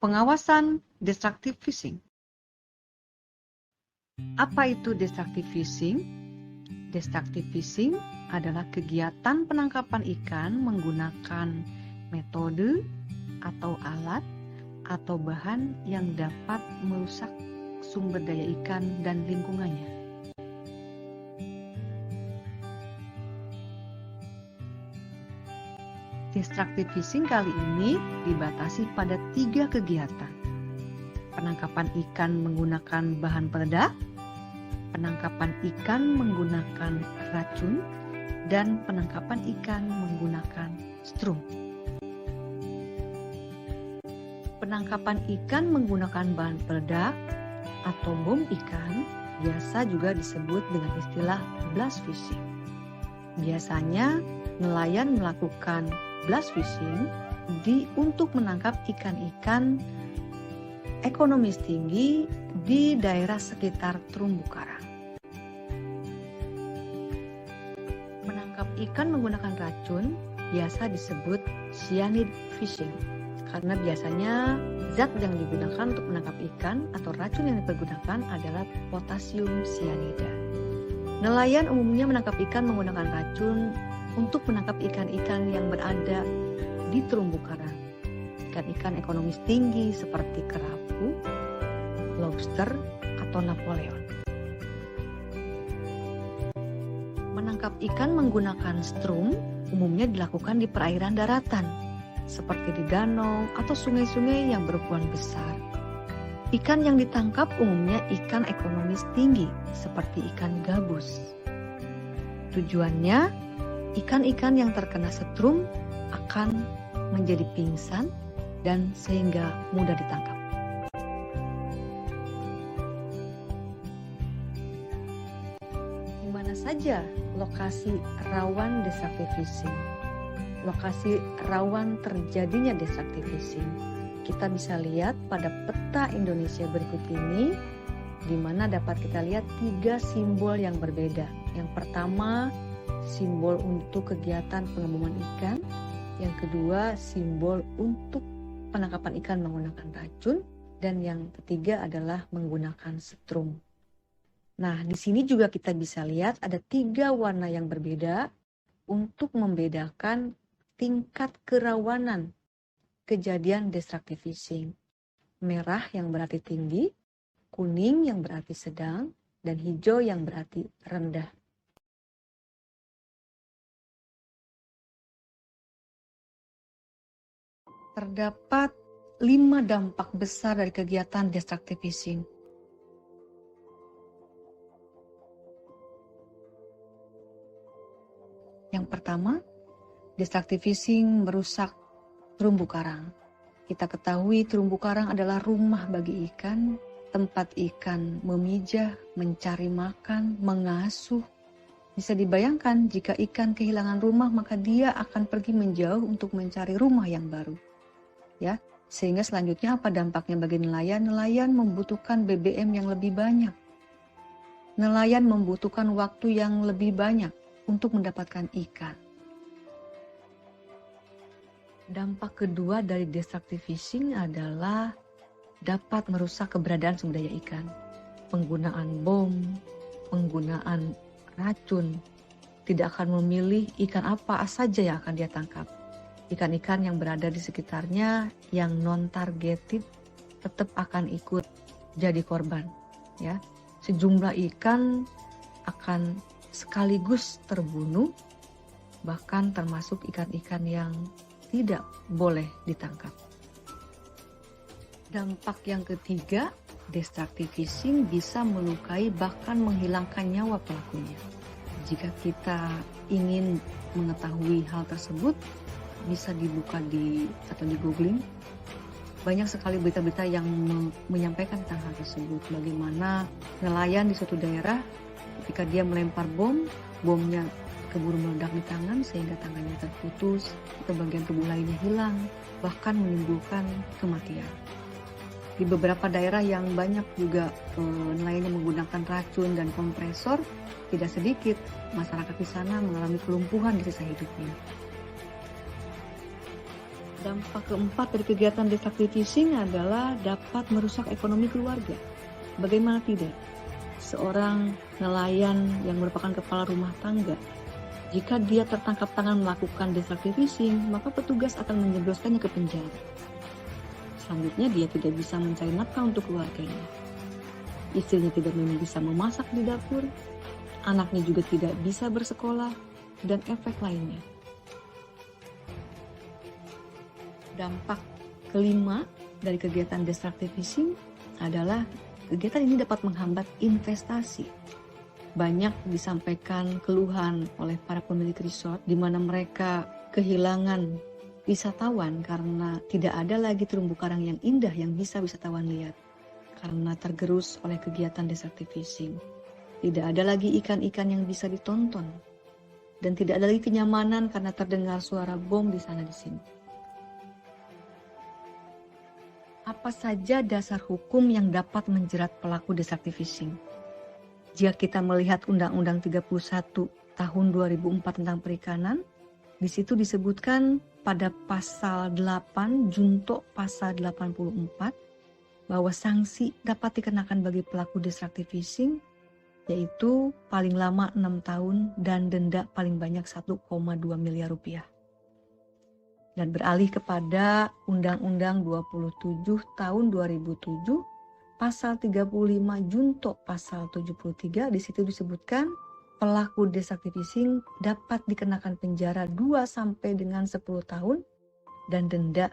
Pengawasan destructive fishing. Apa itu destructive fishing? Destructive fishing adalah kegiatan penangkapan ikan menggunakan metode atau alat atau bahan yang dapat merusak sumber daya ikan dan lingkungannya. Destructive fishing kali ini dibatasi pada 3 kegiatan. Penangkapan ikan menggunakan bahan peledak, penangkapan ikan menggunakan racun, dan penangkapan ikan menggunakan strum. Penangkapan ikan menggunakan bahan peledak atau bom ikan biasa juga disebut dengan istilah blast fishing. Biasanya nelayan melakukan blast fishing untuk menangkap ikan-ikan ekonomis tinggi di daerah sekitar terumbu karang. Menangkap ikan menggunakan racun biasa disebut cyanide fishing karena biasanya zat yang digunakan untuk menangkap ikan atau racun yang dipergunakan adalah potasium cyanida. Nelayan umumnya menangkap ikan menggunakan racun untuk menangkap ikan-ikan yang berada di terumbu karang. Ikan-ikan ekonomis tinggi seperti kerapu, lobster, atau Napoleon. Menangkap ikan menggunakan strum umumnya dilakukan di perairan daratan, seperti di danau atau sungai-sungai yang berukuran besar. Ikan yang ditangkap umumnya ikan ekonomis tinggi, seperti ikan gabus. Tujuannya, ikan-ikan yang terkena setrum akan menjadi pingsan dan sehingga mudah ditangkap. Di mana saja lokasi rawan destructive fishing? Lokasi rawan terjadinya destructive fishing kita bisa lihat pada peta Indonesia berikut ini, di mana dapat kita lihat 3 simbol yang berbeda. Yang pertama, simbol untuk kegiatan pengembangan ikan. Yang kedua, simbol untuk penangkapan ikan menggunakan racun. Dan yang ketiga adalah menggunakan setrum. Nah, di sini juga kita bisa lihat ada 3 warna yang berbeda untuk membedakan tingkat kerawanan kejadian destructive fishing. Merah yang berarti tinggi, kuning yang berarti sedang, dan hijau yang berarti rendah. Terdapat 5 dampak besar dari kegiatan destructive fishing. Yang pertama, destructive fishing merusak terumbu karang. Kita ketahui terumbu karang adalah rumah bagi ikan, tempat ikan memijah, mencari makan, mengasuh. Bisa dibayangkan jika ikan kehilangan rumah maka dia akan pergi menjauh untuk mencari rumah yang baru. Ya, sehingga selanjutnya apa dampaknya bagi nelayan? Nelayan membutuhkan BBM yang lebih banyak. Nelayan membutuhkan waktu yang lebih banyak untuk mendapatkan ikan. Dampak kedua dari destructive fishing adalah dapat merusak keberadaan sumber daya ikan. Penggunaan bom, penggunaan racun, tidak akan memilih ikan apa saja yang akan dia tangkap. Ikan-ikan yang berada di sekitarnya yang non-targeted tetap akan ikut jadi korban. Ya, sejumlah ikan akan sekaligus terbunuh, bahkan termasuk ikan-ikan yang tidak boleh ditangkap. Dampak yang ketiga, destructive fishing bisa melukai bahkan menghilangkan nyawa pelakunya. Jika kita ingin mengetahui hal tersebut, bisa dibuka atau di googling. Banyak sekali berita-berita yang menyampaikan tentang hal tersebut. Bagaimana nelayan di suatu daerah ketika dia melempar bom, bomnya keburu meledak di tangan sehingga tangannya terputus atau bagian tubuh lainnya hilang, bahkan menimbulkan kematian. Di beberapa daerah yang banyak juga nelayan yang menggunakan racun dan kompresor, tidak sedikit masyarakat di sana mengalami kelumpuhan di sisa hidupnya. Dampak keempat dari kegiatan destructive fishing adalah dapat merusak ekonomi keluarga. Bagaimana tidak? Seorang nelayan yang merupakan kepala rumah tangga, jika dia tertangkap tangan melakukan destructive fishing, maka petugas akan menjebloskannya ke penjara. Selanjutnya dia tidak bisa mencari nafkah untuk keluarganya. Istrinya tidak bisa memasak di dapur, anaknya juga tidak bisa bersekolah, dan efek lainnya. Dampak kelima dari kegiatan destructive fishing adalah kegiatan ini dapat menghambat investasi. Banyak disampaikan keluhan oleh para pemilik resort di mana mereka kehilangan wisatawan karena tidak ada lagi terumbu karang yang indah yang bisa wisatawan lihat karena tergerus oleh kegiatan destructive fishing. Tidak ada lagi ikan-ikan yang bisa ditonton dan tidak ada lagi kenyamanan karena terdengar suara bom di sana di sini. Apa saja dasar hukum yang dapat menjerat pelaku destructive fishing? Jika kita melihat Undang-Undang 31 tahun 2004 tentang perikanan, di situ disebutkan pada pasal 8 junto pasal 84 bahwa sanksi dapat dikenakan bagi pelaku destructive fishing yaitu paling lama 6 tahun dan denda paling banyak 1,2 miliar rupiah. Dan beralih kepada Undang-Undang 27 tahun 2007, pasal 35 junto pasal 73, di situ disebutkan pelaku destructive fishing dapat dikenakan penjara 2 sampai dengan 10 tahun dan denda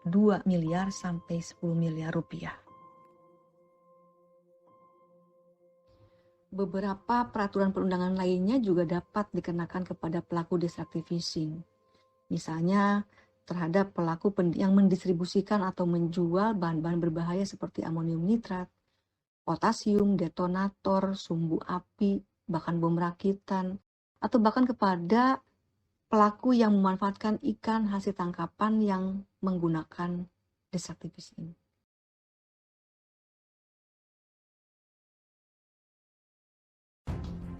2 miliar sampai 10 miliar rupiah. Beberapa peraturan perundangan lainnya juga dapat dikenakan kepada pelaku destructive fishing. Misalnya, terhadap pelaku yang mendistribusikan atau menjual bahan-bahan berbahaya seperti amonium nitrat, potasium, detonator, sumbu api, bahkan bom rakitan, atau bahkan kepada pelaku yang memanfaatkan ikan hasil tangkapan yang menggunakan destructive fishing.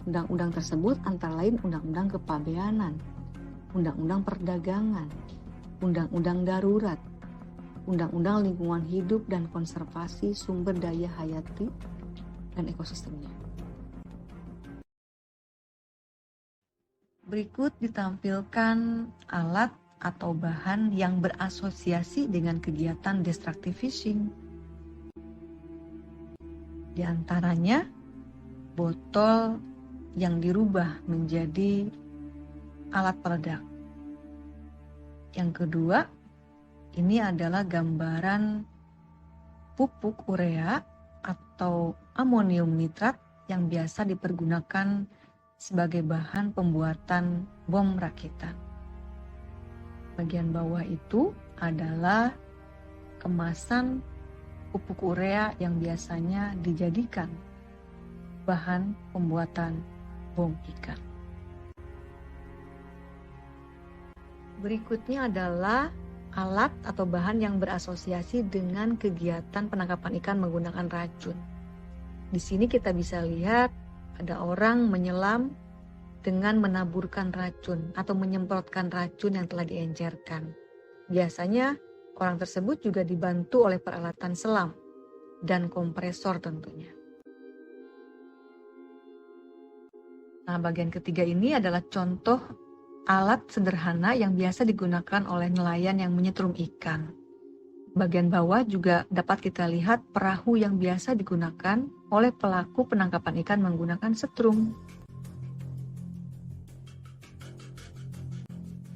Undang-undang tersebut antara lain Undang-Undang Kepabeanan, Undang-Undang Perdagangan, Undang-Undang Darurat, Undang-Undang Lingkungan Hidup dan Konservasi Sumber Daya Hayati dan Ekosistemnya. Berikut ditampilkan alat atau bahan yang berasosiasi dengan kegiatan destructive fishing. Di antaranya, botol yang dirubah menjadi alat peledak. Yang kedua, ini adalah gambaran pupuk urea atau amonium nitrat yang biasa dipergunakan sebagai bahan pembuatan bom rakitan. Bagian bawah itu adalah kemasan pupuk urea yang biasanya dijadikan bahan pembuatan bom ikan. Berikutnya adalah alat atau bahan yang berasosiasi dengan kegiatan penangkapan ikan menggunakan racun. Di sini kita bisa lihat ada orang menyelam dengan menaburkan racun atau menyemprotkan racun yang telah diencerkan. Biasanya orang tersebut juga dibantu oleh peralatan selam dan kompresor tentunya. Nah, bagian ketiga ini adalah contoh alat sederhana yang biasa digunakan oleh nelayan yang menyetrum ikan. Bagian bawah juga dapat kita lihat perahu yang biasa digunakan oleh pelaku penangkapan ikan menggunakan setrum.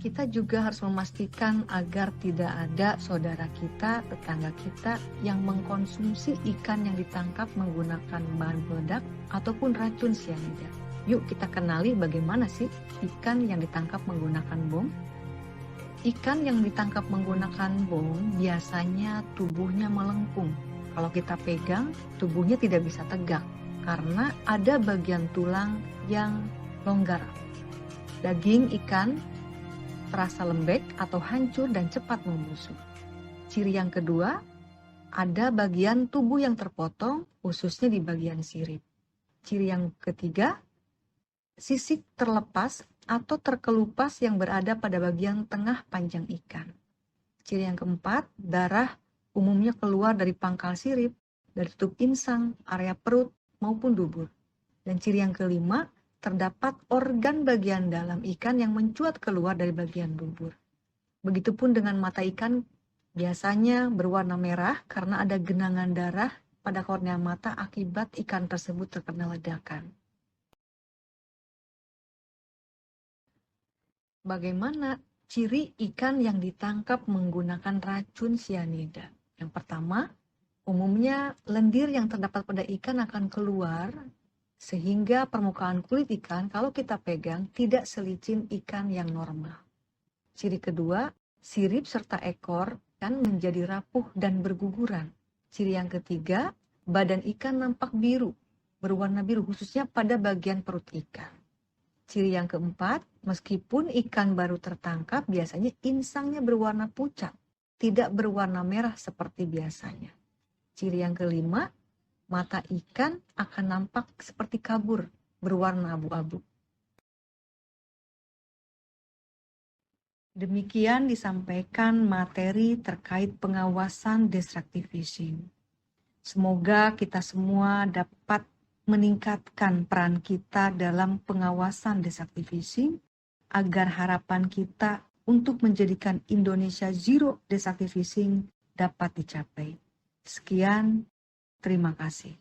Kita juga harus memastikan agar tidak ada saudara kita, tetangga kita yang mengkonsumsi ikan yang ditangkap menggunakan bahan peledak ataupun racun sianida. Yuk kita kenali bagaimana sih ikan yang ditangkap menggunakan bom. Ikan yang ditangkap menggunakan bom biasanya tubuhnya melengkung. Kalau kita pegang, tubuhnya tidak bisa tegak karena ada bagian tulang yang longgar. Daging ikan terasa lembek atau hancur dan cepat membusuk. Ciri yang kedua, ada bagian tubuh yang terpotong, khususnya di bagian sirip. Ciri yang ketiga, sisik terlepas atau terkelupas yang berada pada bagian tengah panjang ikan. Ciri yang keempat, darah umumnya keluar dari pangkal sirip, dari tutup insang, area perut, maupun dubur. Dan ciri yang kelima, terdapat organ bagian dalam ikan yang mencuat keluar dari bagian dubur. Begitupun dengan mata ikan, biasanya berwarna merah karena ada genangan darah pada kornea mata akibat ikan tersebut terkena ledakan. Bagaimana ciri ikan yang ditangkap menggunakan racun sianida? Yang pertama, umumnya lendir yang terdapat pada ikan akan keluar sehingga permukaan kulit ikan kalau kita pegang tidak selicin ikan yang normal. Ciri kedua, sirip serta ekor kan menjadi rapuh dan berguguran. Ciri yang ketiga, badan ikan nampak biru, berwarna biru khususnya pada bagian perut ikan. Ciri yang keempat, meskipun ikan baru tertangkap, biasanya insangnya berwarna pucat, tidak berwarna merah seperti biasanya. Ciri yang kelima, mata ikan akan nampak seperti kabur, berwarna abu-abu. Demikian disampaikan materi terkait pengawasan destructive fishing. Semoga kita semua dapat meningkatkan peran kita dalam pengawasan destructive fishing agar harapan kita untuk menjadikan Indonesia zero destructive fishing dapat dicapai. Sekian, terima kasih.